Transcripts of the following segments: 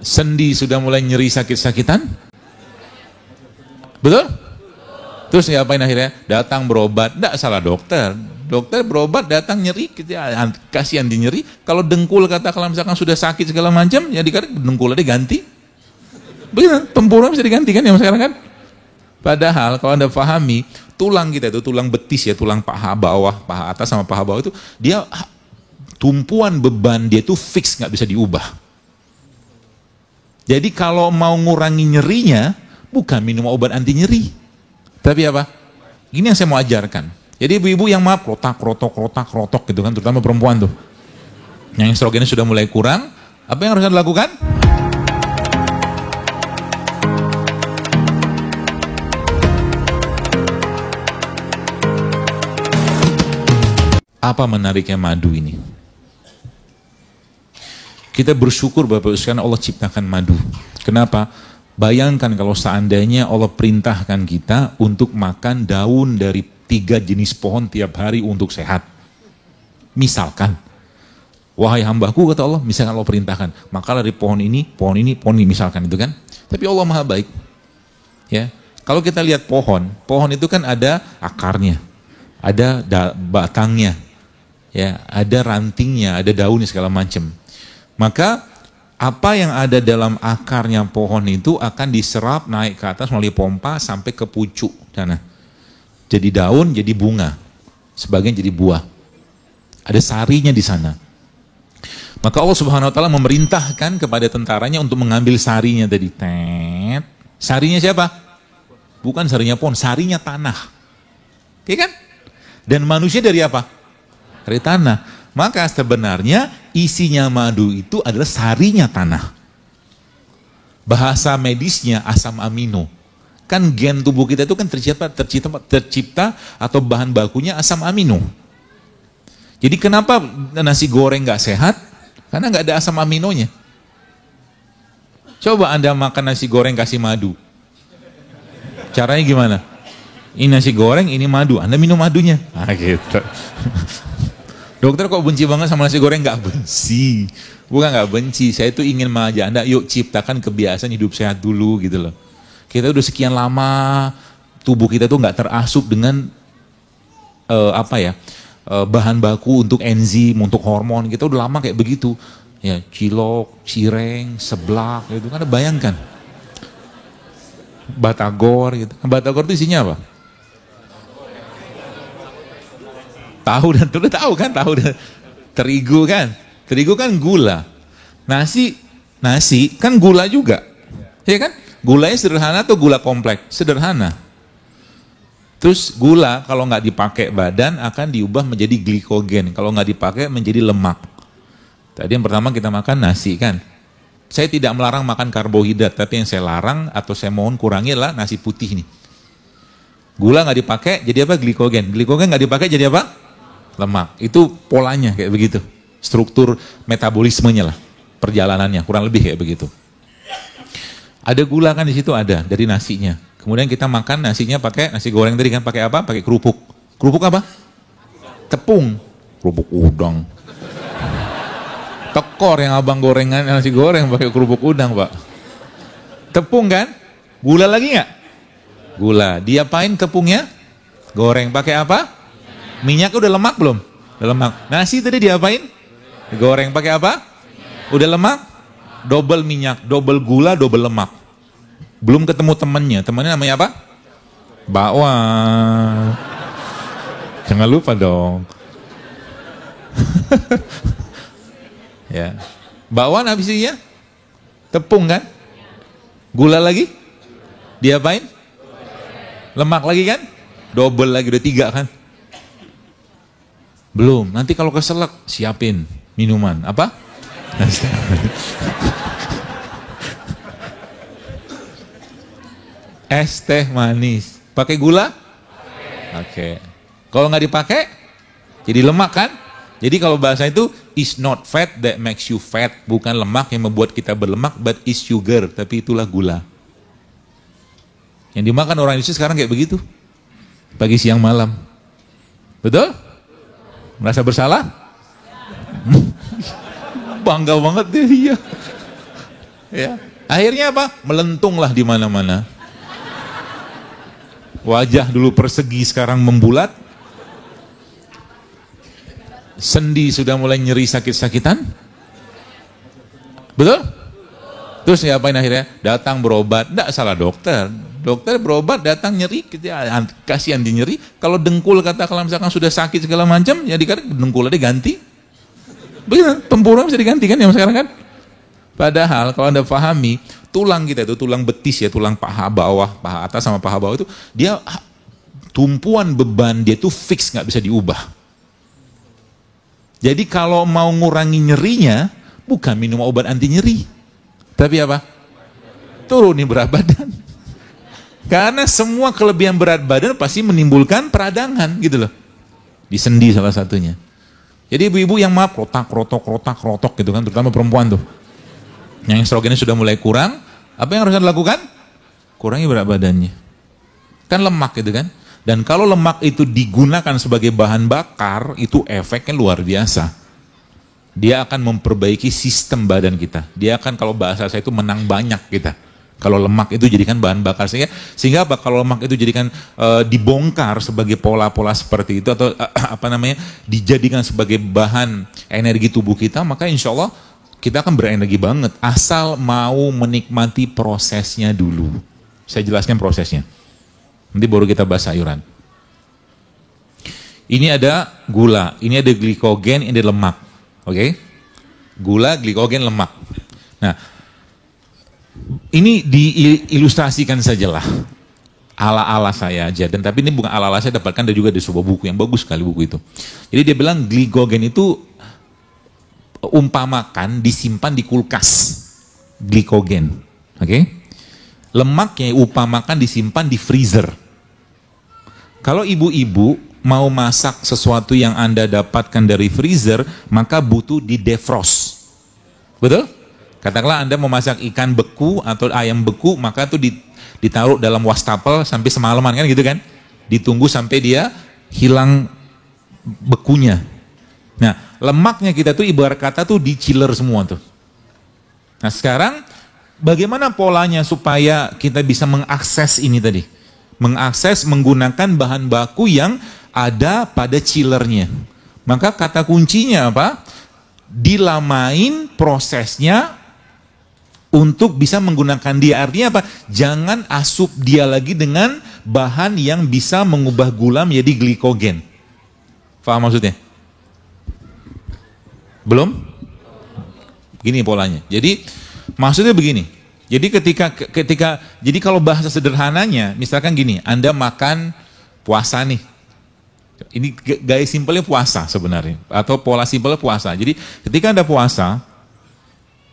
Sendi sudah mulai nyeri sakit-sakitan? Betul? Terus ngapain akhirnya? Datang berobat. Tidak salah dokter. Dokter berobat datang nyeri, kasih anti nyeri. Kalau dengkul katakanlah misalkan sudah sakit segala macam, ya dikatakan dengkulnya diganti. Begitu, tempurung bisa diganti kan yang sekarang kan? Padahal kalau Anda pahami, tulang kita itu, tulang betis ya, tulang paha bawah, paha atas sama paha bawah itu, dia tumpuan beban dia itu fix, nggak bisa diubah. Jadi kalau mau ngurangi nyerinya, bukan minum obat anti nyeri. Tapi apa? Ini yang saya mau ajarkan. Jadi ibu-ibu yang maaf, krotak gitu kan, terutama perempuan tuh. Yang estrogennya sudah mulai kurang, apa yang harus dilakukan? Apa menariknya madu ini? Kita bersyukur Bapak Ibu sekalian Allah ciptakan madu. Kenapa? Bayangkan kalau seandainya Allah perintahkan kita untuk makan daun dari 3 jenis pohon tiap hari untuk sehat. Misalkan, wahai hambaku kata Allah, misalkan Allah perintahkan, makalah dari pohon ini, misalkan itu kan. Tapi Allah Maha baik. Ya, kalau kita lihat pohon itu kan ada akarnya, ada batangnya, ya, ada rantingnya, ada daunnya segala macam. Maka apa yang ada dalam akarnya pohon itu akan diserap naik ke atas melalui pompa sampai ke pucuk sana. Jadi daun, jadi bunga, sebagian jadi buah. Ada sarinya di sana. Maka Allah Subhanahu Wa Taala memerintahkan kepada tentaranya untuk mengambil sarinya tadi. Sarinya siapa? Bukan sarinya pohon, sarinya tanah. Oke kan? Dan manusia dari apa? Dari tanah. Maka sebenarnya isinya madu itu adalah sarinya tanah. Bahasa medisnya asam amino. Kan gen tubuh kita itu kan tercipta atau bahan bakunya asam amino. Jadi kenapa nasi goreng nggak sehat? Karena nggak ada asam aminonya. Coba Anda makan nasi goreng kasih madu. Caranya gimana? Ini nasi goreng, ini madu. Anda minum madunya. Nah gitu. Dokter kok benci banget sama nasi goreng? Nggak benci. Bukan nggak benci. Saya itu ingin mengajak Anda, yuk ciptakan kebiasaan hidup sehat dulu gitu loh. Kita udah sekian lama, tubuh kita tuh nggak terasup dengan bahan baku untuk enzim, untuk hormon. Kita udah lama kayak begitu. Ya, cilok, cireng, seblak gitu kan. Bayangkan. Batagor gitu. Batagor itu isinya apa? Tahu dan telur, tahu kan, tahu dan terigu kan gula. Nasi kan gula juga. Ya kan? Gulanya sederhana atau gula kompleks? Sederhana. Terus gula kalau nggak dipakai badan akan diubah menjadi glikogen. Kalau nggak dipakai menjadi lemak. Tadi yang pertama kita makan nasi kan. Saya tidak melarang makan karbohidrat, tapi yang saya larang atau saya mohon kurangilah nasi putih nih. Gula nggak dipakai jadi apa? Glikogen. Glikogen nggak dipakai jadi apa? Lemak. Itu polanya kayak begitu. Struktur metabolismenya lah, perjalanannya kurang lebih kayak begitu. Ada gula kan di situ ada dari nasinya. Kemudian kita makan nasinya pakai nasi goreng tadi kan pakai apa? Pakai kerupuk. Kerupuk apa? Tepung. Kerupuk udang. Tekor yang abang gorengan nasi goreng pakai kerupuk udang, Pak. Tepung kan? Gula lagi nggak? Gula. Diapain tepungnya? Goreng. Pakai apa? Minyak udah lemak belum? Udah lemak. Nasi tadi diapain? Goreng. Pakai apa? Udah lemak? Double minyak, double gula, double lemak. Belum ketemu temannya. Temannya namanya apa? Bakwan. Jangan lupa dong. Ya. Bakwan habis itu ya? Tepung kan? Gula lagi? Diapain? Lemak lagi kan? Double lagi, udah 3 kan? Belum, nanti kalau keselak siapin minuman. Apa? Es teh manis. Pakai gula? Oke. Kalau nggak dipakai, jadi lemak kan? Jadi kalau bahasa itu, is not fat that makes you fat. Bukan lemak yang membuat kita berlemak, but is sugar. Tapi itulah gula. Yang dimakan orang Indonesia sekarang kayak begitu. Pagi, siang, malam. Betul? Merasa bersalah? Bangga banget deh, iya. Ya. Akhirnya apa? Melentunglah di mana-mana. Wajah dulu persegi, sekarang membulat. Sendi sudah mulai nyeri sakit-sakitan. Betul? Terus ngapain akhirnya? Datang berobat. Tidak salah dokter. Dokter berobat, datang nyeri, kasih anti nyeri. Kalau dengkul kata kalau misalkan sudah sakit segala macam, ya dikata dengkul aja ganti. Begitu, tempurung bisa diganti kan yang sekarang kan? Padahal kalau Anda pahami, tulang kita itu, tulang betis ya, tulang paha bawah, paha atas sama paha bawah itu, dia tumpuan beban dia itu fix, nggak bisa diubah. Jadi kalau mau ngurangi nyerinya, bukan minum obat anti nyeri, tapi apa? Turunin berat badan. Karena semua kelebihan berat badan pasti menimbulkan peradangan gitu loh. Di sendi salah satunya. Jadi ibu-ibu yang maaf rotak gitu kan, terutama perempuan tuh. Yang estrogennya sudah mulai kurang, apa yang harus dilakukan? Kurangi berat badannya. Kan lemak gitu kan. Dan kalau lemak itu digunakan sebagai bahan bakar, itu efeknya luar biasa. Dia akan memperbaiki sistem badan kita. Dia akan, kalau bahasa saya itu, menang banyak kita. Kalau lemak itu jadikan bahan bakar, sehingga apa? Kalau lemak itu jadikan dibongkar sebagai pola-pola seperti itu, atau dijadikan sebagai bahan energi tubuh kita, maka insya Allah kita akan berenergi banget. Asal mau menikmati prosesnya dulu. Saya jelaskan prosesnya. Nanti baru kita bahas sayuran. Ini ada gula, ini ada glikogen, ini ada lemak. Oke? Gula, glikogen, lemak. Nah, ini diilustrasikan sajalah ala-ala saya aja, dan tapi ini bukan ala-ala saya, dapatkan juga di sebuah buku yang bagus sekali buku itu. Jadi dia bilang glikogen itu umpamakan disimpan di kulkas, glikogen, oke? Lemaknya umpamakan disimpan di freezer. Kalau ibu-ibu mau masak sesuatu yang Anda dapatkan dari freezer, maka butuh di defrost, betul? Katakanlah Anda memasak ikan beku atau ayam beku, maka itu ditaruh dalam wastafel sampai semalaman kan gitu kan. Ditunggu sampai dia hilang bekunya. Nah, lemaknya kita tuh ibarat kata tuh di chiller semua tuh. Nah, sekarang bagaimana polanya supaya kita bisa mengakses ini tadi? Mengakses menggunakan bahan baku yang ada pada chillernya. Maka kata kuncinya apa? Dilamain prosesnya untuk bisa menggunakan dia. Artinya apa? Jangan asup dia lagi dengan bahan yang bisa mengubah gula menjadi glikogen. Paham maksudnya? Belum? Gini polanya. Jadi maksudnya begini. Jadi jadi kalau bahasa sederhananya, misalkan gini, Anda makan puasa nih. Ini gaya simpelnya puasa sebenarnya, atau pola simpelnya puasa. Jadi ketika Anda puasa,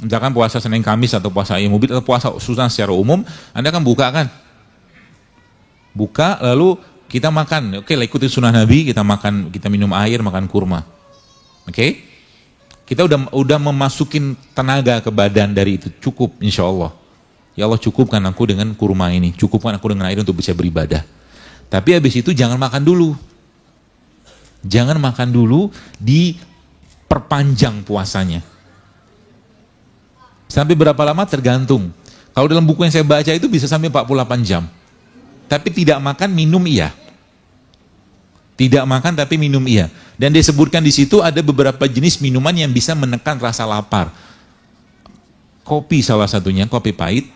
misalkan puasa Senin Kamis atau puasa Ayam Ubid atau puasa Sunnah secara umum, Anda kan buka kan? Buka lalu kita makan. Oke, ikuti sunnah Nabi, kita makan, kita minum air, makan kurma. Oke? Kita udah memasukin tenaga ke badan dari itu, cukup insya Allah. Ya Allah, cukupkan aku dengan kurma ini, cukupkan aku dengan air untuk bisa beribadah. Tapi habis itu jangan makan dulu. Jangan makan dulu, diperpanjang puasanya. Sampai berapa lama tergantung. Kalau dalam buku yang saya baca itu bisa sampai 48 jam. Tapi tidak makan, minum iya. Tidak makan tapi minum iya. Dan disebutkan di situ ada beberapa jenis minuman yang bisa menekan rasa lapar. Kopi salah satunya, kopi pahit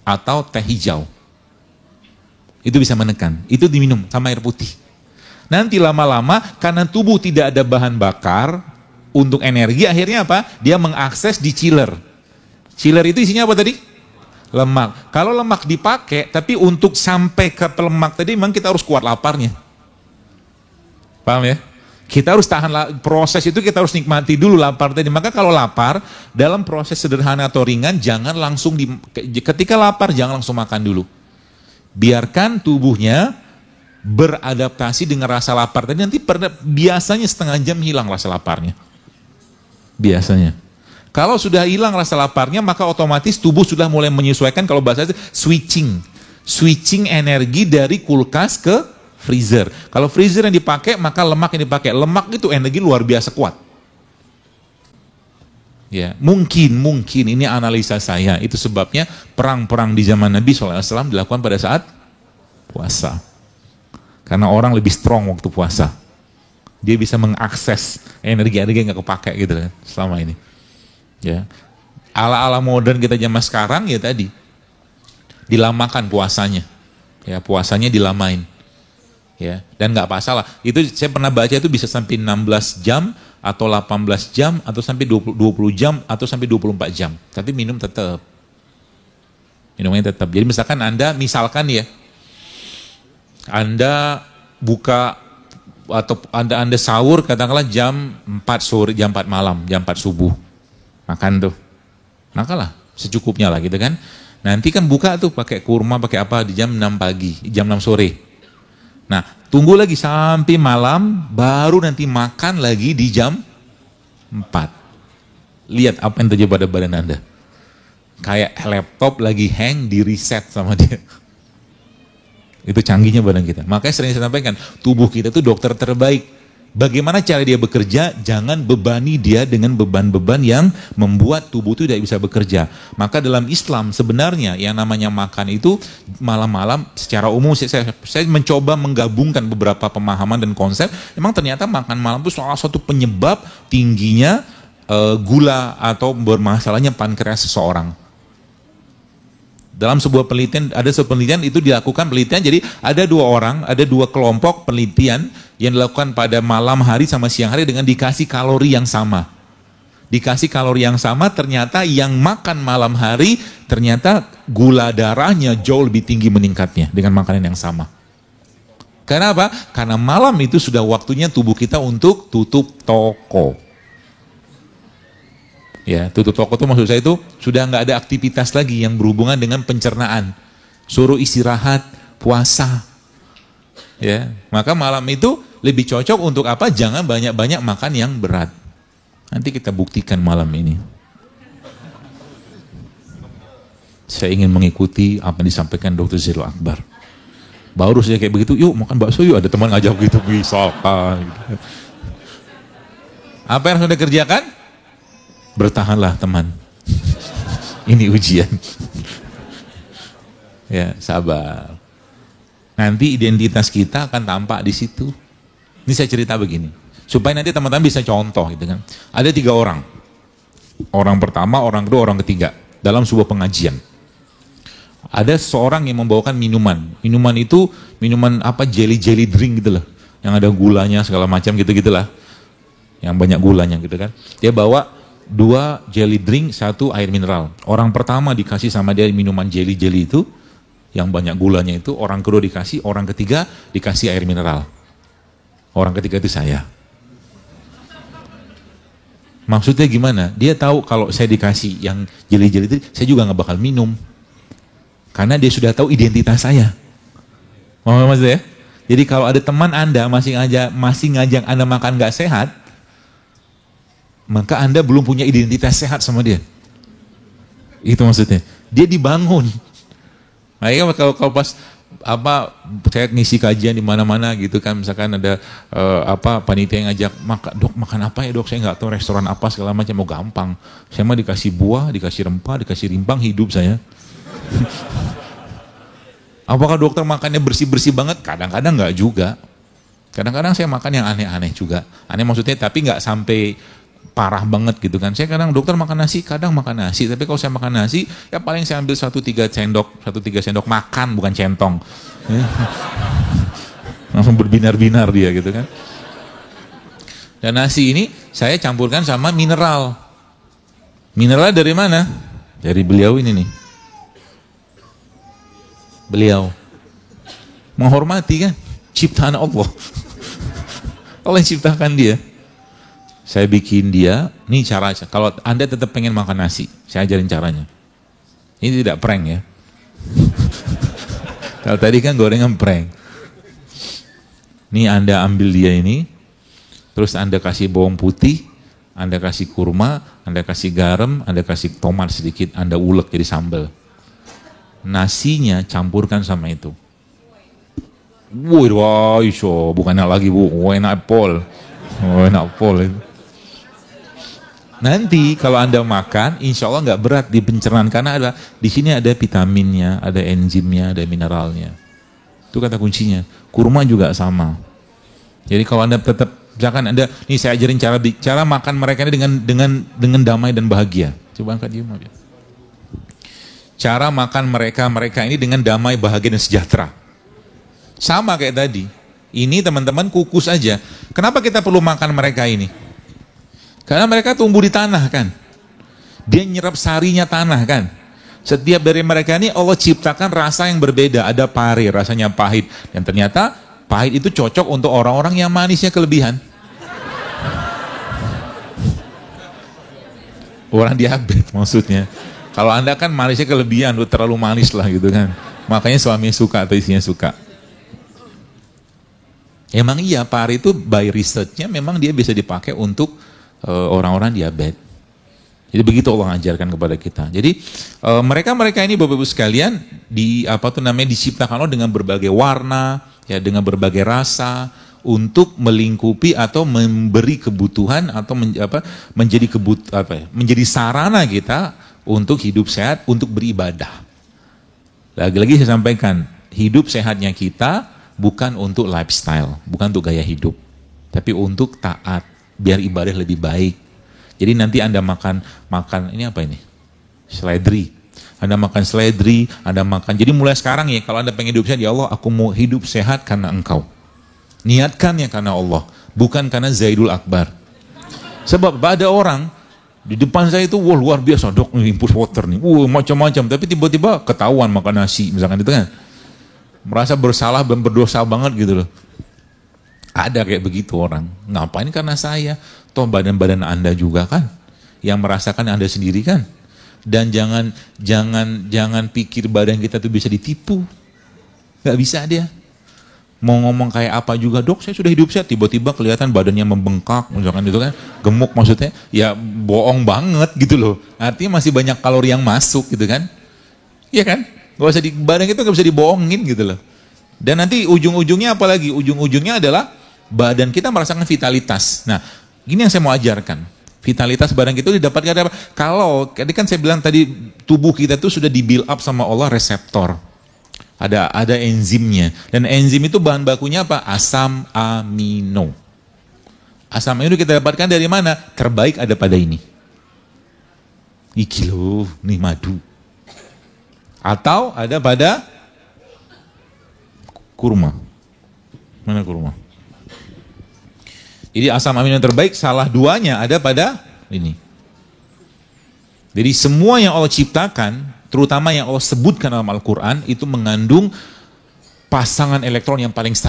atau teh hijau. Itu bisa menekan. Itu diminum sama air putih. Nanti lama-lama karena tubuh tidak ada bahan bakar untuk energi, akhirnya apa? Dia mengakses di chiller. Chiller itu isinya apa tadi? Lemak. Kalau lemak dipakai, tapi untuk sampai ke lemak tadi memang kita harus kuat laparnya. Paham ya? Kita harus tahan proses itu, kita harus nikmati dulu lapar tadi. Maka kalau lapar, dalam proses sederhana atau ringan, jangan langsung ketika lapar jangan langsung makan dulu. Biarkan tubuhnya beradaptasi dengan rasa lapar tadi. Nanti biasanya setengah jam hilang rasa laparnya. Biasanya. Kalau sudah hilang rasa laparnya, maka otomatis tubuh sudah mulai menyesuaikan, kalau bahasa itu switching energi dari kulkas ke freezer. Kalau freezer yang dipakai, maka lemak yang dipakai. Lemak itu energi luar biasa kuat. Ya, mungkin ini analisa saya. Itu sebabnya perang-perang di zaman Nabi SAW dilakukan pada saat puasa. Karena orang lebih strong waktu puasa. Dia bisa mengakses energi-energi yang gak kepake gitu kan selama ini. Ya. Ala-ala modern kita zaman sekarang ya tadi. Dilamakan puasanya. Ya, puasanya dilamain. Ya, dan nggak masalah. Itu saya pernah baca itu bisa sampai 16 jam atau 18 jam atau sampai 20 jam atau sampai 24 jam. Tapi minum tetap. Minumnya tetap. Jadi misalkan ya, Anda buka atau Anda sahur katakanlah jam 4 sore, jam 4 malam, jam 4 subuh. Makan tuh. Makalah secukupnya lah gitu kan. Nanti kan buka tuh pakai kurma, pakai apa di jam 6 pagi, jam 6 sore. Nah, tunggu lagi sampai malam, baru nanti makan lagi di jam 4. Lihat apa yang terjadi pada badan Anda. Kayak laptop lagi hang, di reset sama dia. Itu canggihnya badan kita. Makanya sering saya sampaikan, tubuh kita itu dokter terbaik. Bagaimana cara dia bekerja? Jangan bebani dia dengan beban-beban yang membuat tubuh itu tidak bisa bekerja. Maka dalam Islam sebenarnya yang namanya makan itu malam-malam secara umum saya mencoba menggabungkan beberapa pemahaman dan konsep. Memang ternyata makan malam itu salah satu penyebab tingginya gula atau bermasalahnya pankreas seseorang. Dalam sebuah penelitian itu dilakukan penelitian, jadi ada dua kelompok penelitian yang dilakukan pada malam hari sama siang hari dengan dikasih kalori yang sama. Dikasih kalori yang sama, ternyata yang makan malam hari, ternyata gula darahnya jauh lebih tinggi meningkatnya dengan makanan yang sama. Karena apa? Karena malam itu sudah waktunya tubuh kita untuk tutup toko. Ya, tutup toko itu maksud saya itu sudah nggak ada aktivitas lagi yang berhubungan dengan pencernaan. Suruh istirahat, puasa. Ya, maka malam itu lebih cocok untuk apa? Jangan banyak-banyak makan yang berat. Nanti kita buktikan malam ini. Saya ingin mengikuti apa yang disampaikan Dr. Zero Akbar. Baru saya kayak begitu, yuk makan bakso yuk. Ada teman ngajak begitu, misalkan. Apa yang harus Anda kerjakan? Bertahanlah teman. Ini ujian. Ya, sabar. Nanti identitas kita akan tampak di situ. Ini saya cerita begini, supaya nanti teman-teman bisa contoh gitu kan. Ada 3 orang. Orang pertama, orang kedua, orang ketiga dalam sebuah pengajian. Ada seorang yang membawakan minuman. Minuman itu minuman apa? Jelly drink gitu loh. Yang ada gulanya segala macam gitu-gitulah. Yang banyak gulanya gitu kan. Dia bawa 2 jelly drink, 1 air mineral. Orang pertama dikasih sama dia minuman jelly itu, yang banyak gulanya itu. Orang kedua dikasih, orang ketiga dikasih air mineral. Orang ketiga itu saya. Maksudnya gimana? Dia tahu kalau saya dikasih yang jelly itu, saya juga gak bakal minum. Karena dia sudah tahu identitas saya. Maksudnya? Jadi kalau ada teman Anda masih ngajak Anda makan gak sehat, maka Anda belum punya identitas sehat sama dia. Itu maksudnya. Dia dibangun. Makanya kalau pas saya ngisi kajian di mana-mana gitu kan, misalkan ada panitia yang ngajak dok makan apa ya dok, saya nggak tahu restoran apa segala macam, mau gampang. Saya mah dikasih buah, dikasih rempah, dikasih rimpang, hidup saya. Apakah dokter makannya bersih-bersih banget? Kadang-kadang nggak juga. Kadang-kadang saya makan yang aneh-aneh juga. Aneh maksudnya tapi nggak sampai parah banget gitu kan. Saya kadang dokter makan nasi, kadang makan nasi. Tapi kalau saya makan nasi, ya paling saya ambil 1-3 sendok makan, bukan centong. Langsung berbinar-binar dia gitu kan. Dan nasi ini saya campurkan sama mineral. Mineral dari mana? Dari beliau ini nih. Beliau menghormati kan ciptaan Allah. Allah yang ciptakan dia. Saya bikin dia, nih cara, kalau Anda tetap pengen makan nasi, saya ajarin caranya. Ini tidak prank ya. Kalau tadi kan gorengan prank. Nih Anda ambil dia ini, terus Anda kasih bawang putih, Anda kasih kurma, Anda kasih garam, Anda kasih tomat sedikit, Anda ulek jadi sambal. Nasinya campurkan sama itu. Wah, bukannya lagi bu, enak pol itu. Nanti kalau Anda makan, insya Allah nggak berat di pencernaan karena di sini ada vitaminnya, ada enzimnya, ada mineralnya. Itu kata kuncinya. Kurma juga sama. Jadi kalau Anda tetap, misalkan Anda, nih saya ajarin cara makan mereka ini dengan damai dan bahagia. Coba angkat dia. Cara makan mereka ini dengan damai, bahagia dan sejahtera. Sama kayak tadi. Ini teman-teman kukus aja. Kenapa kita perlu makan mereka ini? Karena mereka tumbuh di tanah kan. Dia nyerap sarinya tanah kan. Setiap dari mereka ini Allah ciptakan rasa yang berbeda. Ada pari, rasanya pahit. Dan ternyata pahit itu cocok untuk orang-orang yang manisnya kelebihan. Orang diabetes maksudnya. Kalau Anda kan manisnya kelebihan, terlalu manis lah gitu kan. Makanya suaminya suka atau istrinya suka. Emang iya, pari itu by research-nya memang dia bisa dipakai untuk orang-orang diabetes. Jadi begitu Allah ajarkan kepada kita. Jadi mereka ini Bapak Ibu sekalian diciptakan Allah dengan berbagai warna, ya dengan berbagai rasa untuk melingkupi atau memberi kebutuhan atau menjadi sarana kita untuk hidup sehat, untuk beribadah. Lagi-lagi saya sampaikan, hidup sehatnya kita bukan untuk lifestyle, bukan untuk gaya hidup, tapi untuk taat. Biar ibadah lebih baik. Jadi nanti Anda makan ini apa ini? Seledri. Anda makan seledri, Anda makan. Jadi mulai sekarang ya, kalau Anda pengen hidup sehat, ya Allah, aku mau hidup sehat karena Engkau. Niatkannya karena Allah, bukan karena Zaidul Akbar. Sebab ada orang di depan saya itu, wah luar biasa, dok, impus water nih, macam-macam. Tapi tiba-tiba ketahuan makan nasi, misalkan itu kan. Merasa bersalah dan berdosa banget gitu loh. Ada kayak begitu orang. Ngapain karena saya? Toh badan-badan Anda juga kan yang merasakan Anda sendiri kan. Dan jangan pikir badan kita tuh bisa ditipu. Gak bisa dia. Mau ngomong kayak apa juga, dok saya sudah hidup sehat, tiba-tiba kelihatan badannya membengkak, misalkan itu kan, gemuk maksudnya, ya bohong banget gitu loh. Artinya masih banyak kalori yang masuk gitu kan. Iya kan? Badan kita gak bisa dibohongin gitu loh. Dan nanti ujung-ujungnya apa lagi? Ujung-ujungnya adalah badan kita merasakan vitalitas. Nah, ini yang saya mau ajarkan. Vitalitas badan kita didapatkan dari apa? Kalau, tadi kan saya bilang tadi, tubuh kita itu sudah di build up sama Allah reseptor. Ada enzimnya. Dan enzim itu bahan bakunya apa? Asam amino. Asam amino kita dapatkan dari mana? Terbaik ada pada ini. Iki loh, nih madu. Atau ada pada kurma. Mana kurma? Jadi asam amino yang terbaik, salah duanya ada pada ini. Jadi semua yang Allah ciptakan, terutama yang Allah sebutkan dalam Al-Quran, itu mengandung pasangan elektron yang paling stabil.